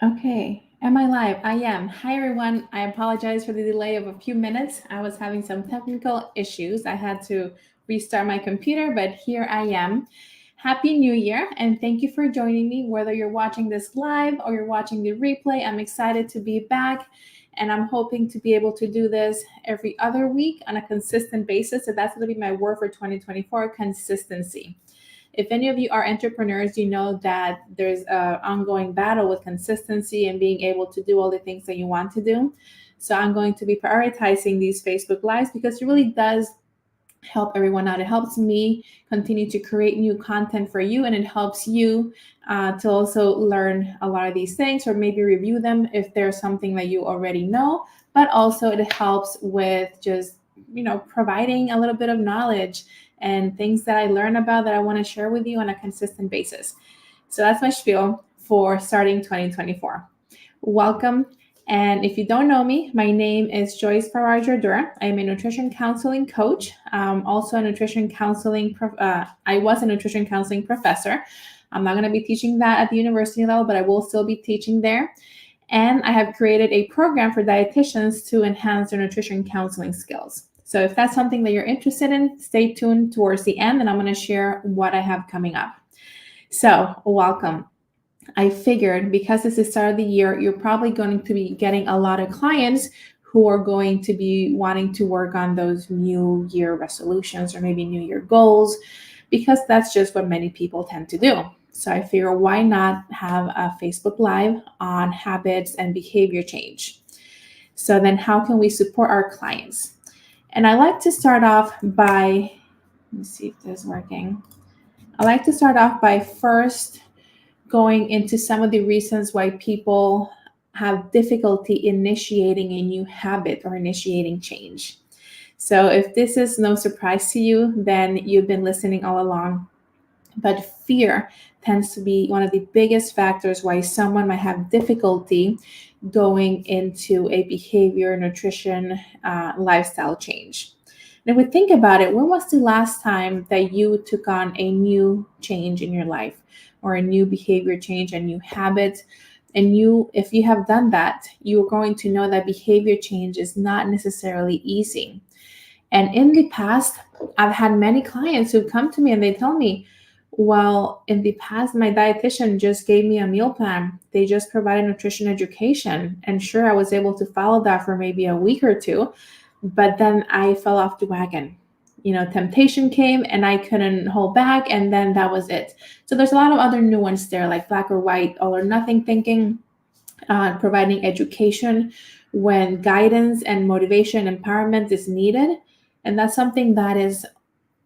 Okay, am I live? I am. Hi, everyone. I apologize for the delay of a few minutes. I was having some technical issues. I had to restart my computer, but here I am. Happy New Year, and thank you for joining me. Whether you're watching this live or you're watching the replay, I'm excited to be back, and I'm hoping to be able to do this every other week on a consistent basis. So that's going to be my word for 2024, consistency. If any of you are entrepreneurs, you know that there's an ongoing battle with consistency and being able to do all the things that you want to do. So I'm going to be prioritizing these Facebook Lives because it really does help everyone out. It helps me continue to create new content for you, and it helps you to also learn a lot of these things or maybe review them if there's something that you already know. But also, it helps with just providing a little bit of knowledge and things that I learn about that I want to share with you on a consistent basis. So that's my spiel for starting 2024. Welcome. And if you don't know me, my name is Joyce Faraj-Ardura. I'm a nutrition counseling coach, also a nutrition counseling. I was a nutrition counseling professor. I'm not going to be teaching that at the university level, but I will still be teaching there. And I have created a program for dietitians to enhance their nutrition counseling skills. So if that's something that you're interested in, stay tuned towards the end, and I'm going to share what I have coming up. So welcome. I figured because it's the start of the year, you're probably going to be getting a lot of clients who are going to be wanting to work on those new year resolutions or maybe new year goals, because that's just what many people tend to do. So I figure, why not have a Facebook Live on habits and behavior change? So then how can we support our clients? And I like to start off by, let me see if this is working. I like to start off by first going into some of the reasons why people have difficulty initiating a new habit or initiating change. So if this is no surprise to you, then you've been listening all along. But fear tends to be one of the biggest factors why someone might have difficulty going into a behavior, nutrition, lifestyle change. And if we think about it, when was the last time that you took on a new change in your life or a new behavior change, a new habit? And if you have done that, you're going to know that behavior change is not necessarily easy. And in the past, I've had many clients who come to me and they tell me, well, in the past, my dietitian just gave me a meal plan. They just provided nutrition education. And sure, I was able to follow that for maybe a week or two, but then I fell off the wagon. Temptation came and I couldn't hold back, and then that was it. So there's a lot of other nuance there, like black or white, all or nothing thinking, providing education when guidance and motivation, empowerment is needed. And that's something that is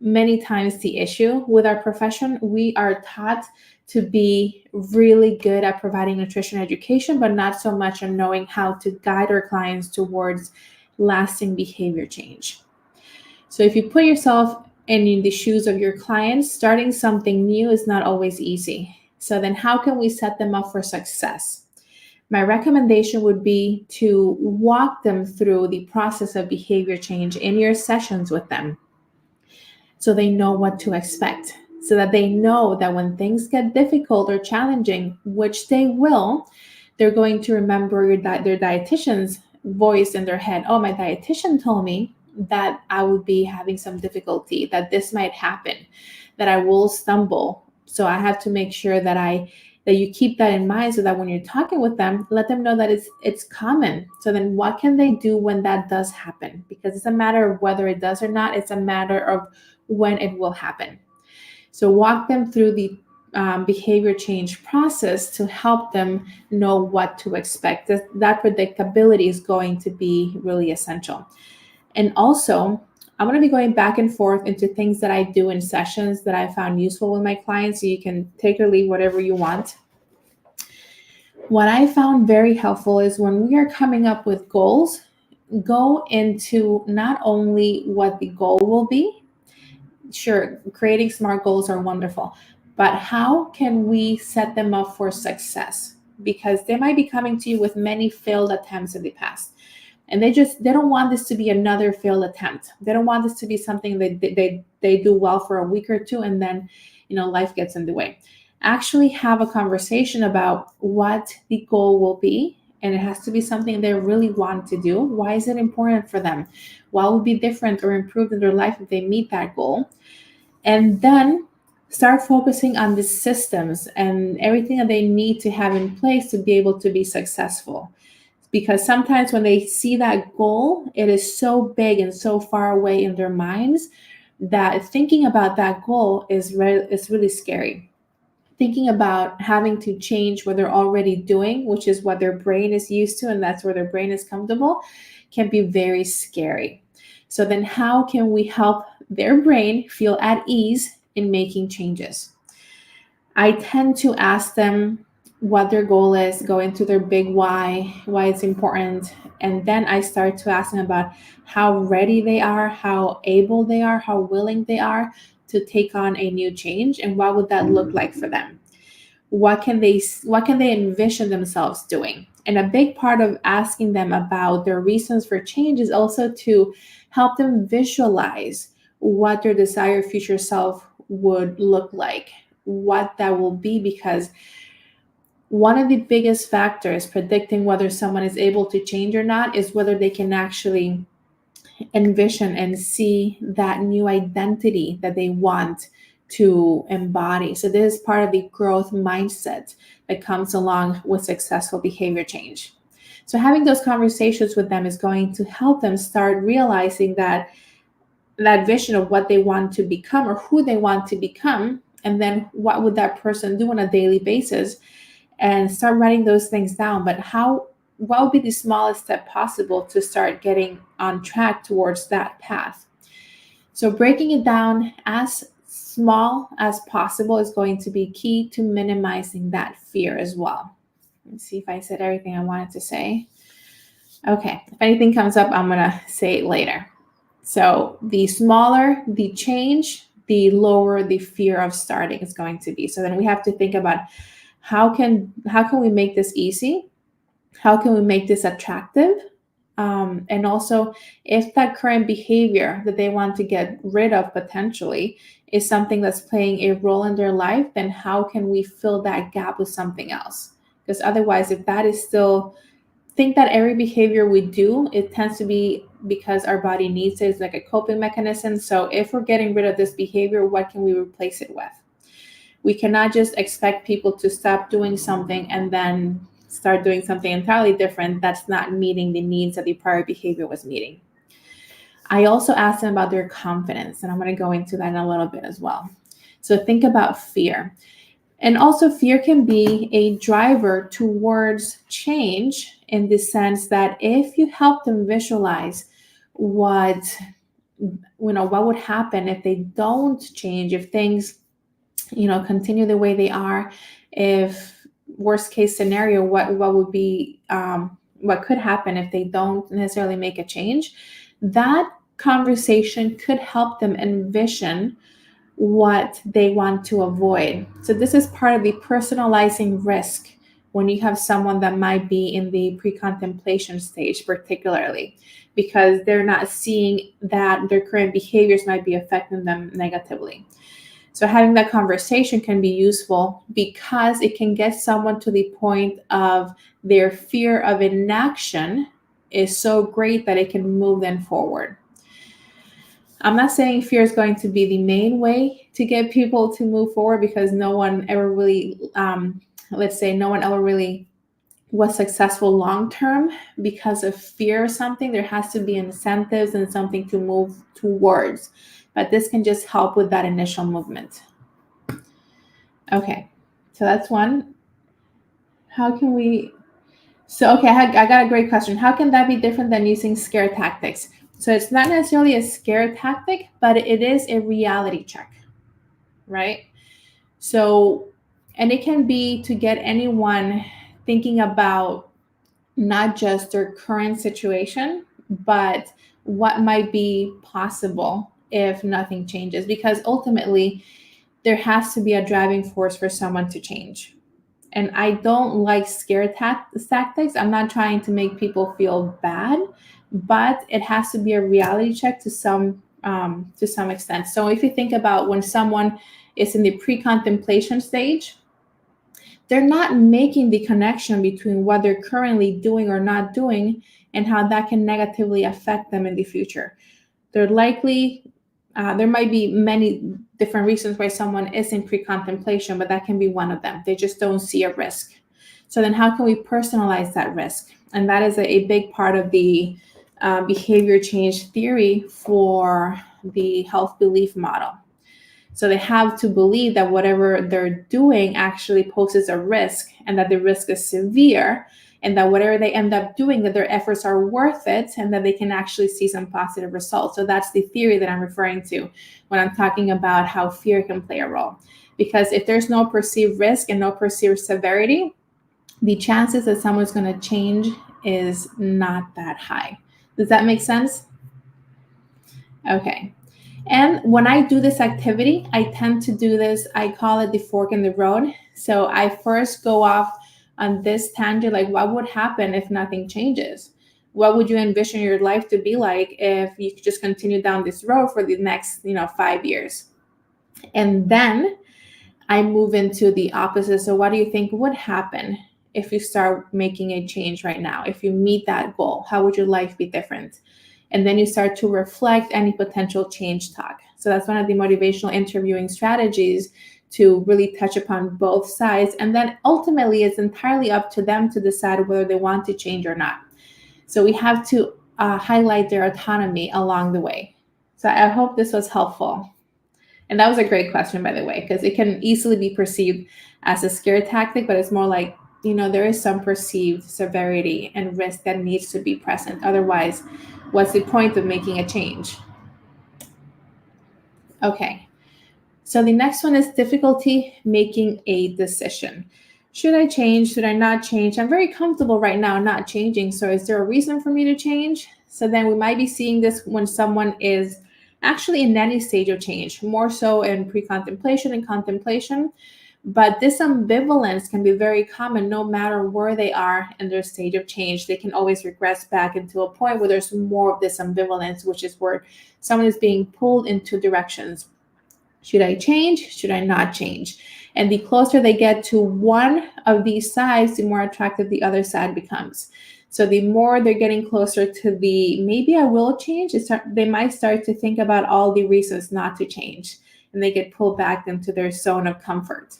many times the issue with our profession. We are taught to be really good at providing nutrition education, but not so much on knowing how to guide our clients towards lasting behavior change. So if you put yourself in the shoes of your clients, starting something new is not always easy. So then how can we set them up for success? My recommendation would be to walk them through the process of behavior change in your sessions with them, so they know what to expect, so that they know that when things get difficult or challenging, which they will, they're going to remember their dietitian's voice in their head. Oh, my dietitian told me that I would be having some difficulty, that this might happen, that I will stumble. So I have to make sure that you keep that in mind, so that when you're talking with them, let them know that it's common. So then what can they do when that does happen? Because it's a matter of whether it does or not. It's a matter of when it will happen. So walk them through the behavior change process to help them know what to expect. That predictability is going to be really essential. And also, I'm going to be going back and forth into things that I do in sessions that I found useful with my clients. So you can take or leave whatever you want. What I found very helpful is when we are coming up with goals, go into not only what the goal will be. Sure, creating smart goals are wonderful, but how can we set them up for success? Because they might be coming to you with many failed attempts in the past, and they don't want this to be another failed attempt. They don't want this to be something that they do well for a week or two, and then life gets in the way. actually have a conversation about what the goal will be. And it has to be something they really want to do. Why is it important for them? What will be different or improved in their life if they meet that goal? And then start focusing on the systems and everything that they need to have in place to be able to be successful. Because sometimes when they see that goal, it is so big and so far away in their minds that thinking about that goal is really scary. Thinking about having to change what they're already doing, which is what their brain is used to, and that's where their brain is comfortable, can be very scary. So, then how can we help their brain feel at ease in making changes? I tend to ask them what their goal is, go into their big why it's important. And then I start to ask them about how ready they are, how able they are, how willing they are to take on a new change, and what would that look like for them. What can they envision themselves doing? And a big part of asking them about their reasons for change is also to help them visualize what their desired future self would look like, what that will be, because one of the biggest factors predicting whether someone is able to change or not is whether they can actually envision and see that new identity that they want to embody. So this is part of the growth mindset that comes along with successful behavior change. So having those conversations with them is going to help them start realizing that vision of what they want to become or who they want to become, and then what would that person do on a daily basis, and start writing those things down. But what would be the smallest step possible to start getting on track towards that path? So breaking it down as small as possible is going to be key to minimizing that fear as well. Let's see if I said everything I wanted to say. Okay, if anything comes up, I'm gonna say it later. So the smaller the change, the lower the fear of starting is going to be. So then we have to think about how can we make this easy? How can we make this attractive? And also, if that current behavior that they want to get rid of potentially is something that's playing a role in their life, then how can we fill that gap with something else? Because otherwise, if that is still, think that every behavior we do, it tends to be because our body needs it. It's like a coping mechanism. So if we're getting rid of this behavior, what can we replace it with? We cannot just expect people to stop doing something and then start doing something entirely different that's not meeting the needs that the prior behavior was meeting. I also asked them about their confidence, and I'm going to go into that in a little bit as well. So think about fear. And also, fear can be a driver towards change in the sense that if you help them visualize what what would happen if they don't change, if things continue the way they are, if worst case scenario, what would be what could happen if they don't necessarily make a change, that conversation could help them envision what they want to avoid. So this is part of the personalizing risk when you have someone that might be in the pre-contemplation stage, particularly because they're not seeing that their current behaviors might be affecting them negatively. So having that conversation can be useful because it can get someone to the point of their fear of inaction is so great that it can move them forward. I'm not saying fear is going to be the main way to get people to move forward, because no one ever really, let's say, no one ever really was successful long term because of fear or something. There has to be incentives and something to move towards. But this can just help with that initial movement. Okay, so that's one. How can we? So, okay, I got a great question. How can that be different than using scare tactics? So it's not necessarily a scare tactic, but it is a reality check, right? So, and it can be to get anyone thinking about not just their current situation, but what might be possible if nothing changes. Because ultimately, there has to be a driving force for someone to change. And I don't like scare tactics. I'm not trying to make people feel bad, but it has to be a reality check to some extent. So if you think about when someone is in the pre-contemplation stage, they're not making the connection between what they're currently doing or not doing and how that can negatively affect them in the future. They're likely, there might be many different reasons why someone is in pre-contemplation, but that can be one of them. They just don't see a risk. So then how can we personalize that risk? And that is a big part of the behavior change theory for the health belief model. So they have to believe that whatever they're doing actually poses a risk and that the risk is severe, and that whatever they end up doing, that their efforts are worth it and that they can actually see some positive results. So that's the theory that I'm referring to when I'm talking about how fear can play a role. Because if there's no perceived risk and no perceived severity, the chances that someone's going to change is not that high. Does that make sense? Okay. And when I do this activity, I tend to do this, I call it the fork in the road. So I first go off on this tangent, like what would happen if nothing changes? What would you envision your life to be like if you could just continue down this road for the next, 5 years? And then I move into the opposite. So what do you think would happen if you start making a change right now? If you meet that goal, how would your life be different? And then you start to reflect any potential change talk. So that's one of the motivational interviewing strategies, to really touch upon both sides. And then ultimately, it's entirely up to them to decide whether they want to change or not. So we have to highlight their autonomy along the way. So I hope this was helpful. And that was a great question, by the way, because it can easily be perceived as a scare tactic, but it's more like, there is some perceived severity and risk that needs to be present. Otherwise, what's the point of making a change? Okay. So the next one is difficulty making a decision. Should I change? Should I not change? I'm very comfortable right now not changing. So is there a reason for me to change? So then we might be seeing this when someone is actually in any stage of change, more so in pre-contemplation and contemplation. But this ambivalence can be very common no matter where they are in their stage of change. They can always regress back into a point where there's more of this ambivalence, which is where someone is being pulled in two directions. Should I change? Should I not change? And the closer they get to one of these sides, the more attractive the other side becomes. So the more they're getting closer to the maybe I will change, they might start to think about all the reasons not to change, and they get pulled back into their zone of comfort.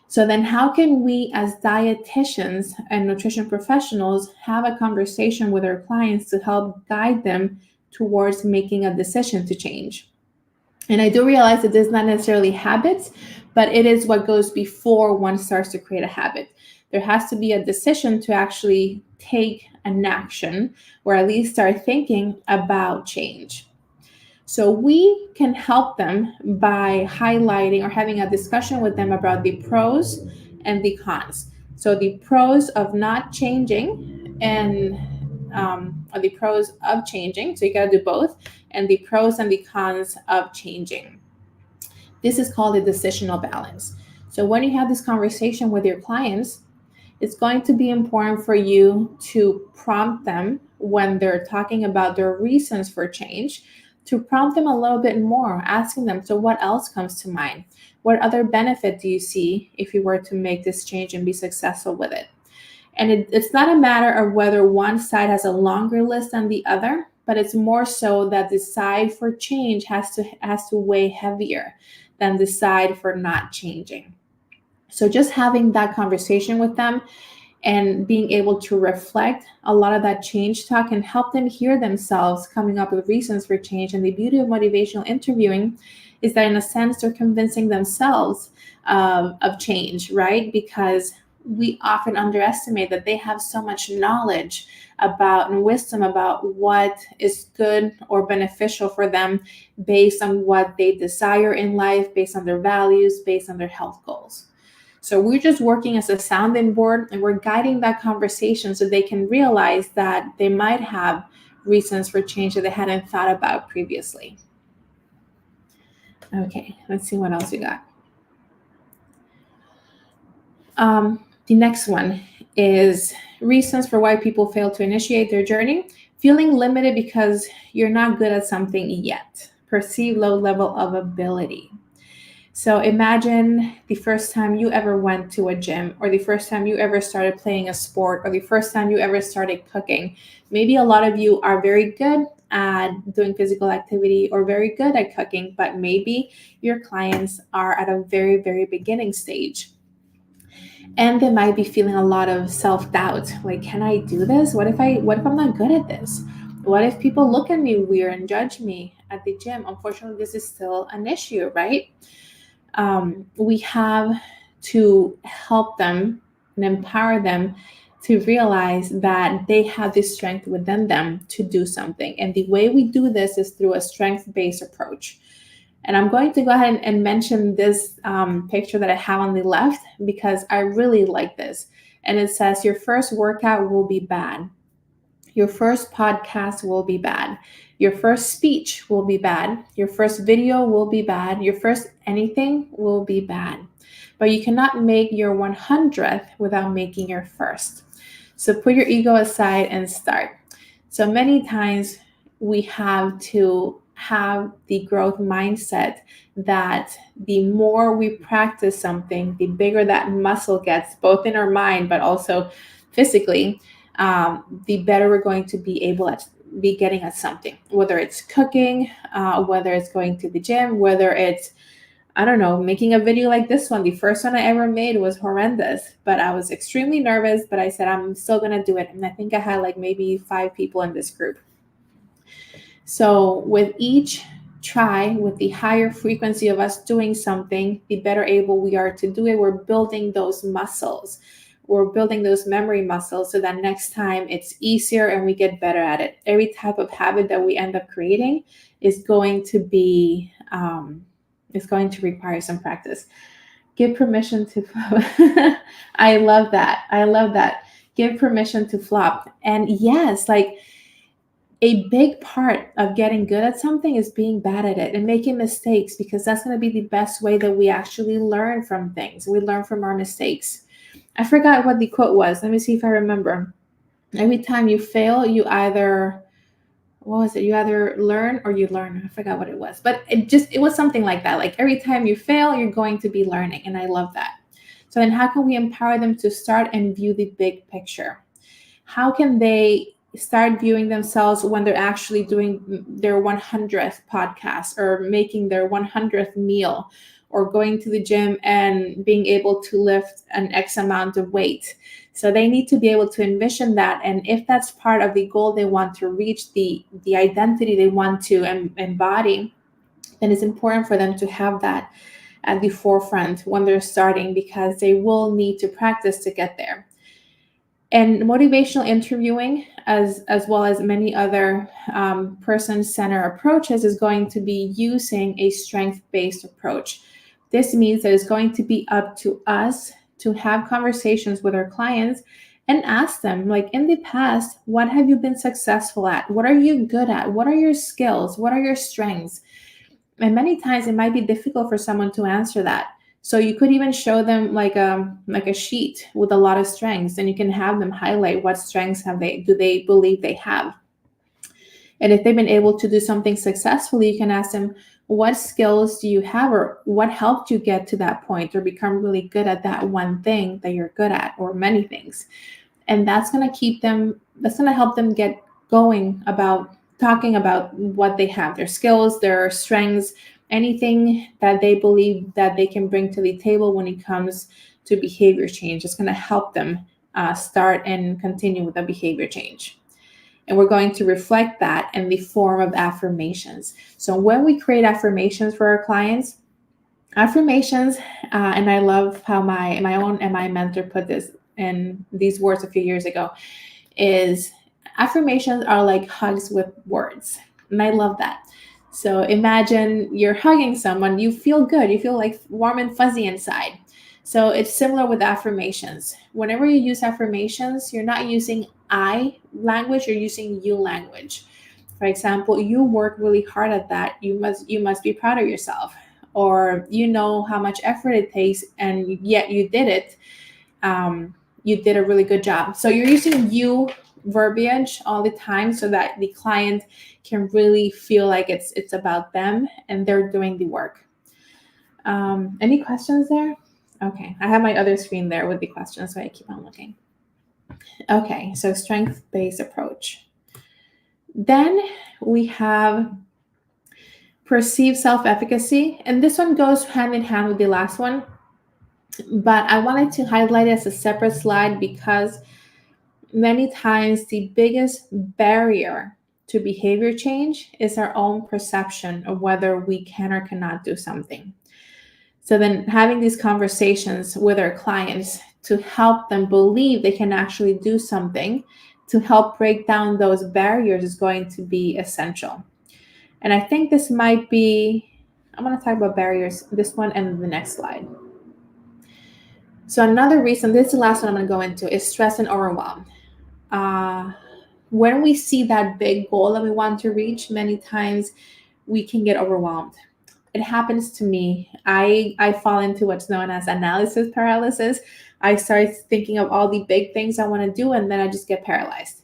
So then how can we as dietitians and nutrition professionals have a conversation with our clients to help guide them towards making a decision to change? And I do realize that this is not necessarily habits, but it is what goes before one starts to create a habit. There has to be a decision to actually take an action, or at least start thinking about change. So we can help them by highlighting or having a discussion with them about the pros and the cons. So the pros of not changing and or the pros of changing. So you got to do both, and the pros and the cons of changing. This is called a decisional balance. So when you have this conversation with your clients, it's going to be important for you to prompt them when they're talking about their reasons for change, to prompt them a little bit more, asking them, so what else comes to mind? What other benefit do you see if you were to make this change and be successful with it? And it's not a matter of whether one side has a longer list than the other, but it's more so that the side for change has to weigh heavier than the side for not changing. So just having that conversation with them and being able to reflect a lot of that change talk can help them hear themselves coming up with reasons for change. And the beauty of motivational interviewing is that in a sense, they're convincing themselves of change, right? Because we often underestimate that they have so much knowledge about and wisdom about what is good or beneficial for them based on what they desire in life, based on their values, based on their health goals. So we're just working as a sounding board, and we're guiding that conversation so they can realize that they might have reasons for change that they hadn't thought about previously. Okay, let's see what else we got. The next one is reasons for why people fail to initiate their journey. Feeling limited because you're not good at something yet. Perceived low level of ability. So imagine the first time you ever went to a gym, or the first time you ever started playing a sport, or the first time you ever started cooking. Maybe a lot of you are very good at doing physical activity or very good at cooking, but maybe your clients are at a very, very beginning stage. And they might be feeling a lot of self-doubt. Like, can I do this? What if I'm not good at this? What if people look at me weird and judge me at the gym? Unfortunately, this is still an issue, right? We have to help them and empower them to realize that they have the strength within them to do something. And the way we do this is through a strength-based approach. And I'm going to go ahead and mention this picture that I have on the left because I really like this. And it says, your first workout will be bad. Your first podcast will be bad. Your first speech will be bad. Your first video will be bad. Your first anything will be bad. But you cannot make your 100th without making your first. So put your ego aside and start. So many times we have to have the growth mindset that the more we practice something, the bigger that muscle gets, both in our mind, but also physically, the better we're going to be able to be getting at something, whether it's cooking, whether it's going to the gym, whether it's, I don't know, making a video like this one. The first one I ever made was horrendous, but I was extremely nervous, but I said, I'm still going to do it. And I think I had like maybe 5 people in this group. So with each try, with the higher frequency of us doing something, the better able we are to do it. We're building those muscles. We're building those memory muscles so that next time it's easier and we get better at it. Every type of habit that we end up creating is going to be, it's going to require some practice. Give permission to, I love that. I love that. Give permission to flop. And yes, like, a big part of getting good at something is being bad at it and making mistakes, because that's going to be the best way that we actually learn from things. We learn from our mistakes. I forgot what the quote was. Let me see if I remember. Every time you fail, you either, what was it? You either learn or you learn. I forgot what it was, but it was something like that. Like every time you fail, you're going to be learning. And I love that. So then how can we empower them to start and view the big picture? How can they start viewing themselves when they're actually doing their 100th podcast, or making their 100th meal, or going to the gym and being able to lift an X amount of weight? So they need to be able to envision that. And if that's part of the goal they want to reach, the identity they want to embody, then it's important for them to have that at the forefront when they're starting, because they will need to practice to get there. And motivational interviewing, as well as many other person-centered approaches, is going to be using a strength-based approach. This means that it's going to be up to us to have conversations with our clients and ask them, like, in the past, what have you been successful at? What are you good at? What are your skills? What are your strengths? And many times it might be difficult for someone to answer that. So you could even show them like a sheet with a lot of strengths, and you can have them highlight what strengths do they believe they have. And if they've been able to do something successfully, you can ask them, what skills do you have, or what helped you get to that point or become really good at that one thing that you're good at, or many things. And that's going to help them get going about talking about what they have, their skills, their strengths, anything that they believe that they can bring to the table when it comes to behavior change. It's going to help them start and continue with the behavior change. And we're going to reflect that in the form of affirmations. So when we create affirmations for our clients, affirmations, and I love how my own MI mentor put this in these words a few years ago, is affirmations are like hugs with words. And I love that. So imagine you're hugging someone, you feel good, you feel like warm and fuzzy inside. So it's similar with affirmations. Whenever you use affirmations, you're not using I language, you're using you language. For example, you work really hard at that. You must be proud of yourself. Or you know how much effort it takes, and yet you did it. You did a really good job. So you're using you verbiage all the time so that the client can really feel like it's about them and they're doing the work. Any questions there? Okay, I have my other screen there with the questions, so I keep on looking. Okay, so strength-based approach. Then we have perceived self-efficacy, and this one goes hand in hand with the last one, but I wanted to highlight it as a separate slide because many times the biggest barrier to behavior change is our own perception of whether we can or cannot do something. So then having these conversations with our clients to help them believe they can actually do something to help break down those barriers is going to be essential. And I think this might be, I'm going to talk about barriers, this one and the next slide. So another reason, this is the last one I'm going to go into, is stress and overwhelm. When we see that big goal that we want to reach, many times we can get overwhelmed. It happens to me. I fall into what's known as analysis paralysis. I start thinking of all the big things I want to do, and then I just get paralyzed.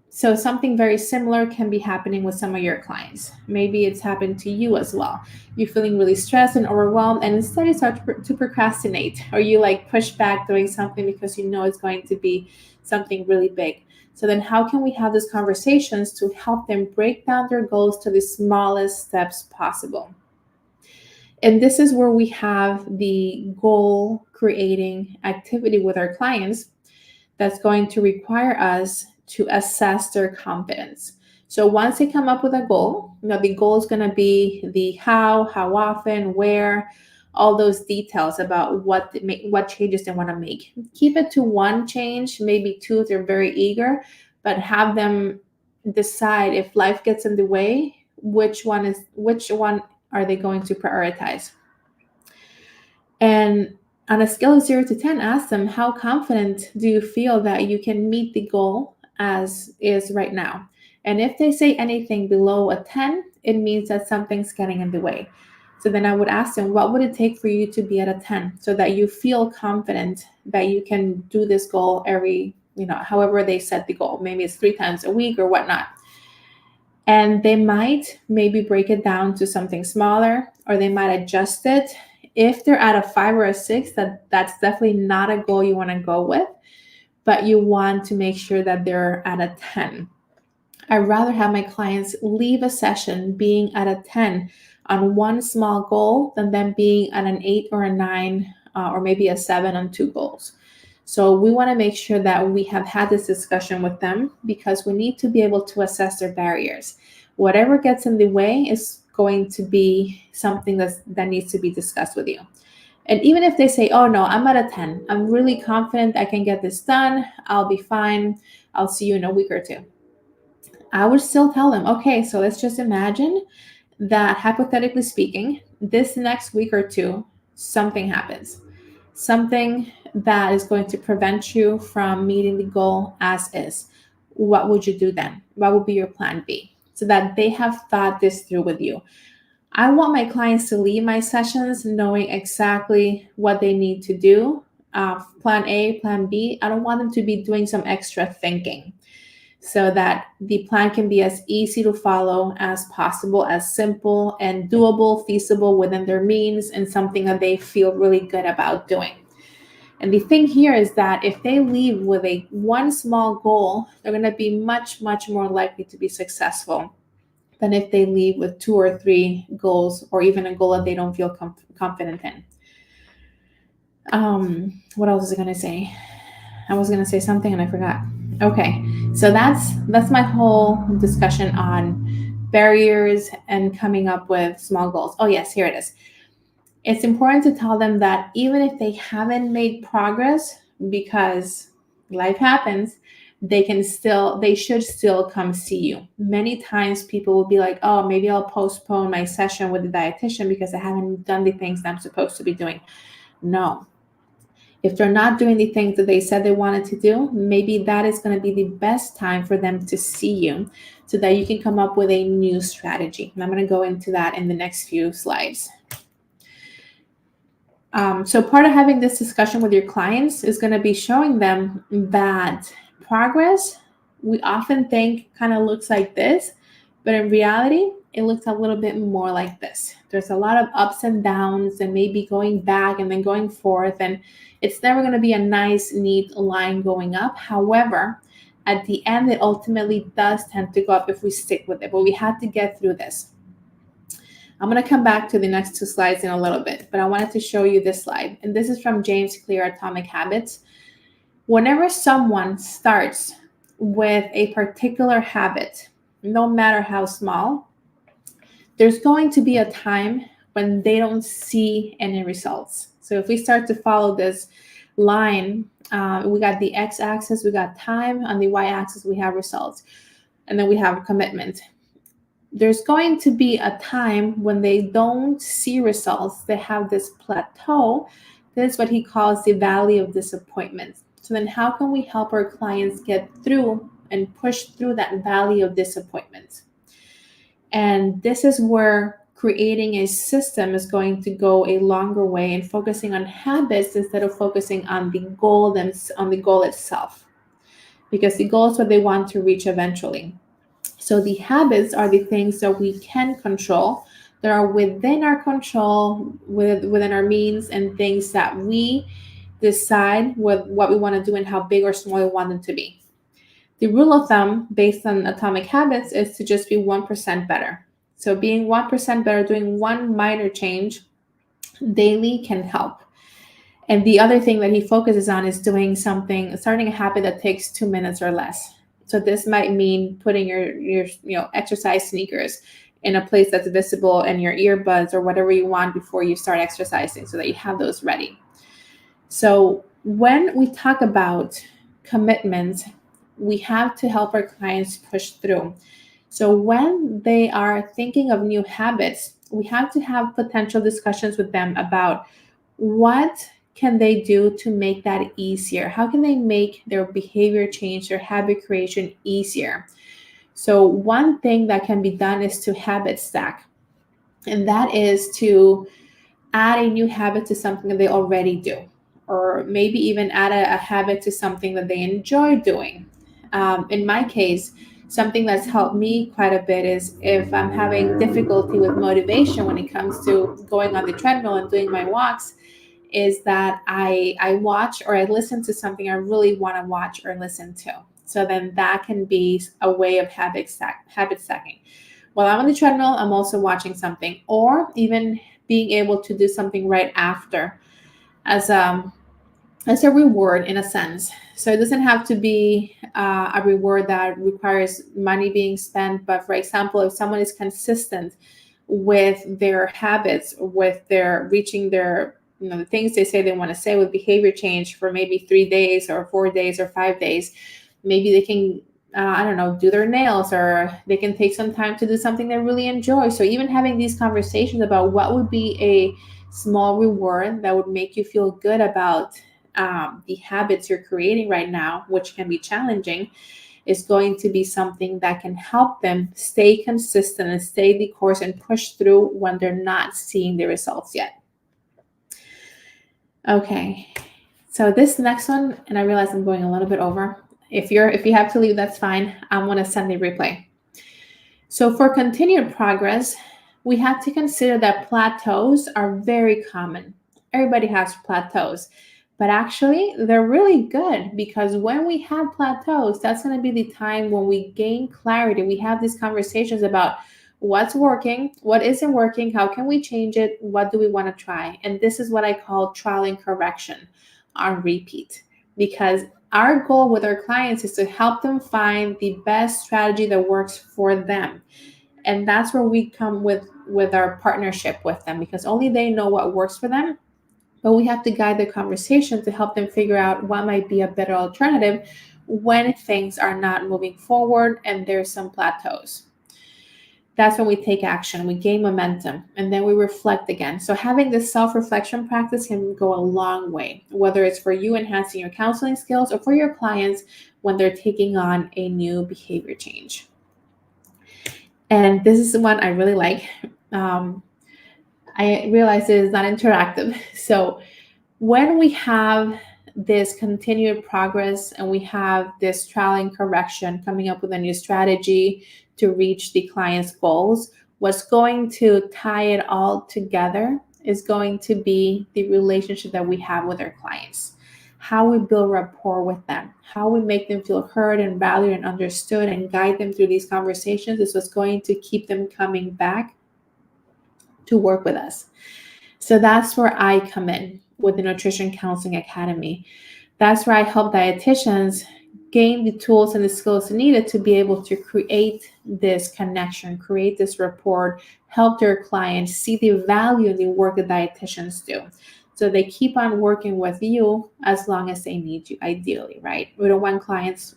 So something very similar can be happening with some of your clients. Maybe it's happened to you as well. You're feeling really stressed and overwhelmed, and instead you start to procrastinate, or you like push back doing something because you know it's going to be something really big. So then how can we have these conversations to help them break down their goals to the smallest steps possible? And this is where we have the goal creating activity with our clients that's going to require us to assess their confidence. So once they come up with a goal, the goal is going to be the how often, where, all those details about what changes they want to make. Keep it to one change, maybe two if they're very eager, but have them decide if life gets in the way, which one are they going to prioritize? And on a scale of 0 to 10, ask them, how confident do you feel that you can meet the goal as is right now? And if they say anything below a 10, it means that something's getting in the way. So then I would ask them, what would it take for you to be at a 10 so that you feel confident that you can do this goal every, however they set the goal. Maybe it's 3 times a week or whatnot. And they might maybe break it down to something smaller, or they might adjust it. If they're at a 5 or a 6, that's definitely not a goal you want to go with, but you want to make sure that they're at a 10. I'd rather have my clients leave a session being at a 10 on one small goal than them being at an 8 or a 9 or maybe a 7 on 2 goals. So we want to make sure that we have had this discussion with them because we need to be able to assess their barriers. Whatever gets in the way is going to be something that needs to be discussed with you. And even if they say, oh no, I'm at a 10, I'm really confident I can get this done, I'll be fine, I'll see you in a week or 2. I would still tell them, okay, so let's just imagine that hypothetically speaking, this next week or 2, something happens. Something that is going to prevent you from meeting the goal as is. What would you do then? What would be your plan B? So that they have thought this through with you. I want my clients to leave my sessions knowing exactly what they need to do. Plan A, plan B. I don't want them to be doing some extra thinking, so that the plan can be as easy to follow as possible, as simple and doable, feasible within their means, and something that they feel really good about doing. And the thing here is that if they leave with one small goal, they're going to be much, much more likely to be successful than if they leave with 2 or 3 goals, or even a goal that they don't feel confident in. What else was I going to say? I was going to say something and I forgot. Okay, so that's my whole discussion on barriers and coming up with small goals. Oh yes, here it is. It's important to tell them that even if they haven't made progress, because life happens, they should still come see you. Many times people will be like, oh, maybe I'll postpone my session with the dietitian because I haven't done the things that I'm supposed to be doing. No. If they're not doing the things that they said they wanted to do, maybe that is going to be the best time for them to see you so that you can come up with a new strategy. And I'm going to go into that in the next few slides. So part of having this discussion with your clients is going to be showing them that progress, we often think kind of looks like this, but in reality, it looks a little bit more like this. There's a lot of ups and downs and maybe going back and then going forth, and it's never going to be a nice, neat line going up. However, at the end, it ultimately does tend to go up if we stick with it, but we have to get through this. I'm going to come back to the next two slides in a little bit, but I wanted to show you this slide, and this is from James Clear, Atomic Habits. Whenever someone starts with a particular habit, no matter how small, there's going to be a time when they don't see any results. So if we start to follow this line, we got the x-axis, we got time. On the y-axis, we have results. And then we have commitment. There's going to be a time when they don't see results. They have this plateau. This is what he calls the valley of disappointment. So then how can we help our clients get through and push through that valley of disappointment? And this is where creating a system is going to go a longer way and focusing on habits instead of focusing on the goal itself, because the goal is what they want to reach eventually. So the habits are the things that we can control, that are within our control, within our means, and things that we decide what we want to do and how big or small we want them to be. The rule of thumb based on Atomic Habits is to just be 1% better. So being 1% better, doing one minor change daily can help. And the other thing that he focuses on is starting a habit that takes 2 minutes or less. So this might mean putting your exercise sneakers in a place that's visible, and your earbuds or whatever you want before you start exercising, so that you have those ready. So when we talk about commitments, we have to help our clients push through. So when they are thinking of new habits, we have to have potential discussions with them about what can they do to make that easier? How can they make their behavior change, their habit creation easier? So one thing that can be done is to habit stack. And that is to add a new habit to something that they already do, or maybe even add a habit to something that they enjoy doing. In my case, something that's helped me quite a bit is if I'm having difficulty with motivation when it comes to going on the treadmill and doing my walks, is that I watch or I listen to something I really want to watch or listen to. So then that can be a way of habit stacking. While I'm on the treadmill, I'm also watching something, or even being able to do something right after as a reward in a sense. So it doesn't have to be a reward that requires money being spent. But for example, if someone is consistent with their habits, with their reaching their, the things they say they want to say with behavior change for maybe 3 days or 4 days or 5 days, maybe they can, do their nails, or they can take some time to do something they really enjoy. So even having these conversations about what would be a small reward that would make you feel good about the habits you're creating right now, which can be challenging, is going to be something that can help them stay consistent and stay the course and push through when they're not seeing the results yet. Okay, so this next one, and I realize I'm going a little bit over. If you have to leave, that's fine. I'm going to send the replay. So for continued progress, we have to consider that plateaus are very common. Everybody has plateaus, but actually they're really good, because when we have plateaus, that's going to be the time when we gain clarity. We have these conversations about what's working, what isn't working, how can we change it, what do we want to try? And this is what I call trial and correction on repeat, because our goal with our clients is to help them find the best strategy that works for them. And that's where we come with our partnership with them, because only they know what works for them. But we have to guide the conversation to help them figure out what might be a better alternative when things are not moving forward and there's some plateaus. That's when we take action, we gain momentum, and then we reflect again. So having this self-reflection practice can go a long way, whether it's for you enhancing your counseling skills or for your clients when they're taking on a new behavior change. And this is the one I really like. I realize it is not interactive. So when we have this continued progress and we have this trial and correction, coming up with a new strategy to reach the client's goals, What's going to tie it all together is going to be the relationship that we have with our clients, how we build rapport with them, how we make them feel heard and valued and understood and guide them through these conversations is what's going to keep them coming back to work with us. So that's where I come in with the Nutrition Counseling Academy. That's where I help dietitians gain the tools and the skills needed to be able to create this connection, create this rapport, help their clients see the value in the work that dietitians do. So they keep on working with you as long as they need you, ideally, right? We don't want clients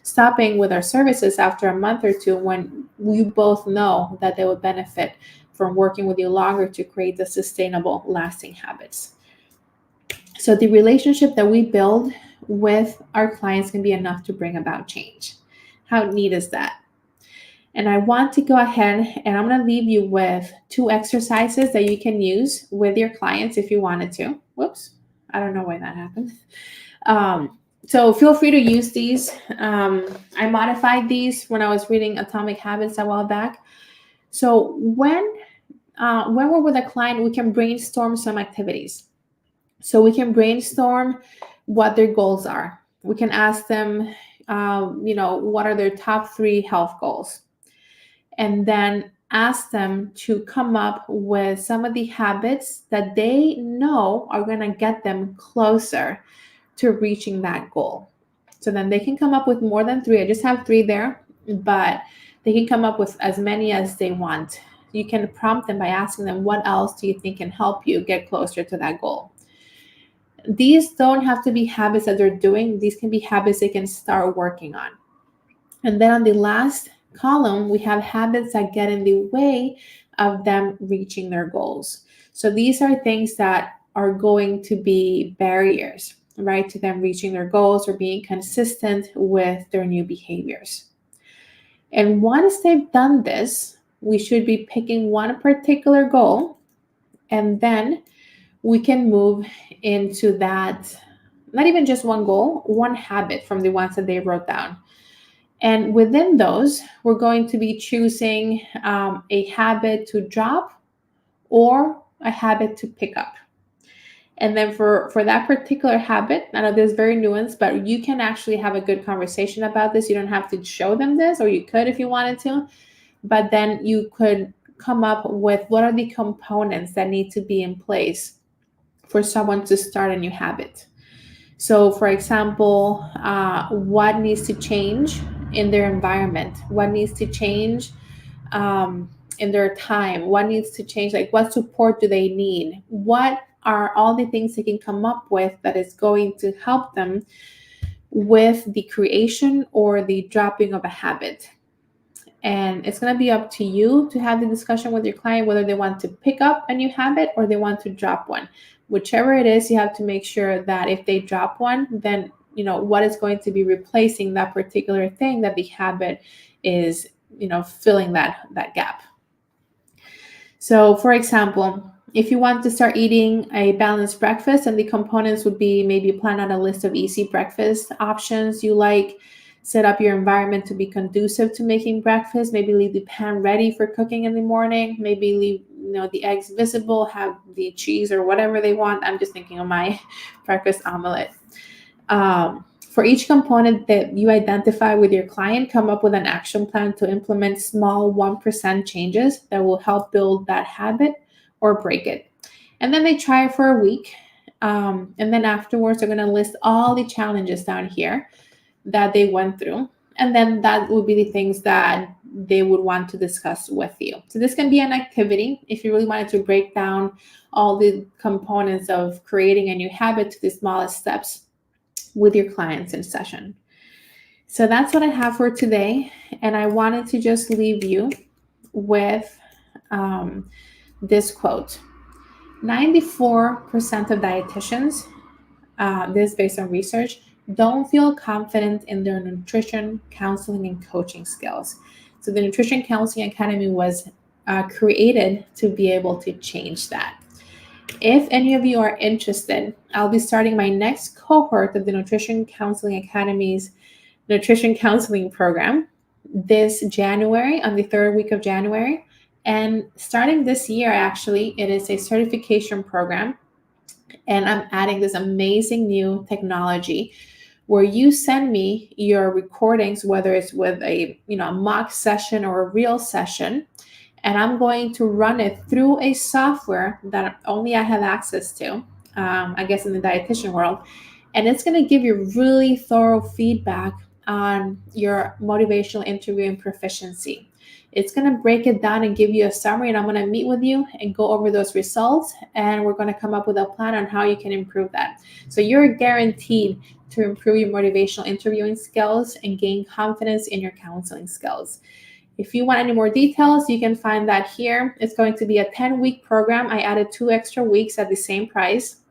stopping with our services after a month or two when we both know that they would benefit from working with you longer to create the sustainable, lasting habits. So the relationship that we build with our clients can be enough to bring about change. How neat is that? And I want to go ahead and I'm going to leave you with 2 exercises that you can use with your clients if you wanted to. Whoops, I don't know why that happened. So feel free to use these. I modified these when I was reading Atomic Habits a while back. So when we're with a client, we can brainstorm some activities. So we can brainstorm what their goals are. We can ask them, what are their top 3 health goals? And then ask them to come up with some of the habits that they know are going to get them closer to reaching that goal. So then they can come up with more than 3. I just have 3 there, but they can come up with as many as they want. You can prompt them by asking them, what else do you think can help you get closer to that goal? These don't have to be habits that they're doing. These can be habits they can start working on. And then on the last column, we have habits that get in the way of them reaching their goals. So these are things that are going to be barriers, right, to them reaching their goals or being consistent with their new behaviors. And once they've done this, we should be picking one particular goal, and then we can move into that, not even just one goal, one habit from the ones that they wrote down. And within those, we're going to be choosing a habit to drop or a habit to pick up. And then for that particular habit, I know this is very nuanced, but you can actually have a good conversation about this. You don't have to show them this, or you could if you wanted to, but then you could come up with what are the components that need to be in place for someone to start a new habit. So for example, what needs to change in their environment? What needs to change in their time? What needs to change? Like, what support do they need? What are all the things they can come up with that is going to help them with the creation or the dropping of a habit? And it's going to be up to you to have the discussion with your client whether they want to pick up a new habit or they want to drop one. Whichever it is, you have to make sure that if they drop one, then what is going to be replacing that particular thing that the habit is, filling that gap. So for example, if you want to start eating a balanced breakfast, and the components would be maybe plan out a list of easy breakfast options you like, set up your environment to be conducive to making breakfast, maybe leave the pan ready for cooking in the morning, maybe leave the eggs visible, have the cheese or whatever they want. I'm just thinking of my breakfast omelet. For each component that you identify with your client, come up with an action plan to implement small 1% changes that will help build that habit or break it. And then they try it for a week. And then afterwards, they're going to list all the challenges down here that they went through. And then that would be the things that they would want to discuss with you. So this can be an activity if you really wanted to break down all the components of creating a new habit to the smallest steps with your clients in session. So that's what I have for today. And I wanted to just leave you with this quote. 94% of dietitians, this is based on research, don't feel confident in their nutrition, counseling, and coaching skills. So the Nutrition Counseling Academy was created to be able to change that. If any of you are interested, I'll be starting my next cohort of the Nutrition Counseling Academy's nutrition counseling program this January, on the 3rd week of January. And starting this year, actually, it is a certification program. And I'm adding this amazing new technology where you send me your recordings, whether it's with a mock session or a real session, and I'm going to run it through a software that only I have access to, I guess in the dietitian world. And it's going to give you really thorough feedback on your motivational interviewing proficiency. It's going to break it down and give you a summary, and I'm going to meet with you and go over those results, and we're going to come up with a plan on how you can improve that. So you're guaranteed to improve your motivational interviewing skills and gain confidence in your counseling skills. If you want any more details, you can find that here. It's going to be a 10-week program. I added 2 extra weeks at the same price.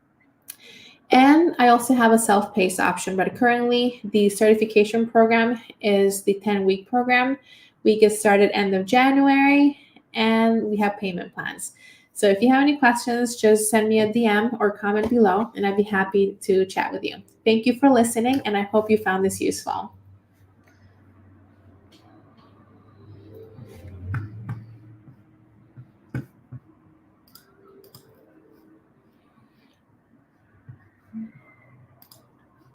And I also have a self-paced option, but currently the certification program is the 10-week program. We get started end of January, and we have payment plans. So if you have any questions, just send me a DM or comment below, and I'd be happy to chat with you. Thank you for listening, and I hope you found this useful.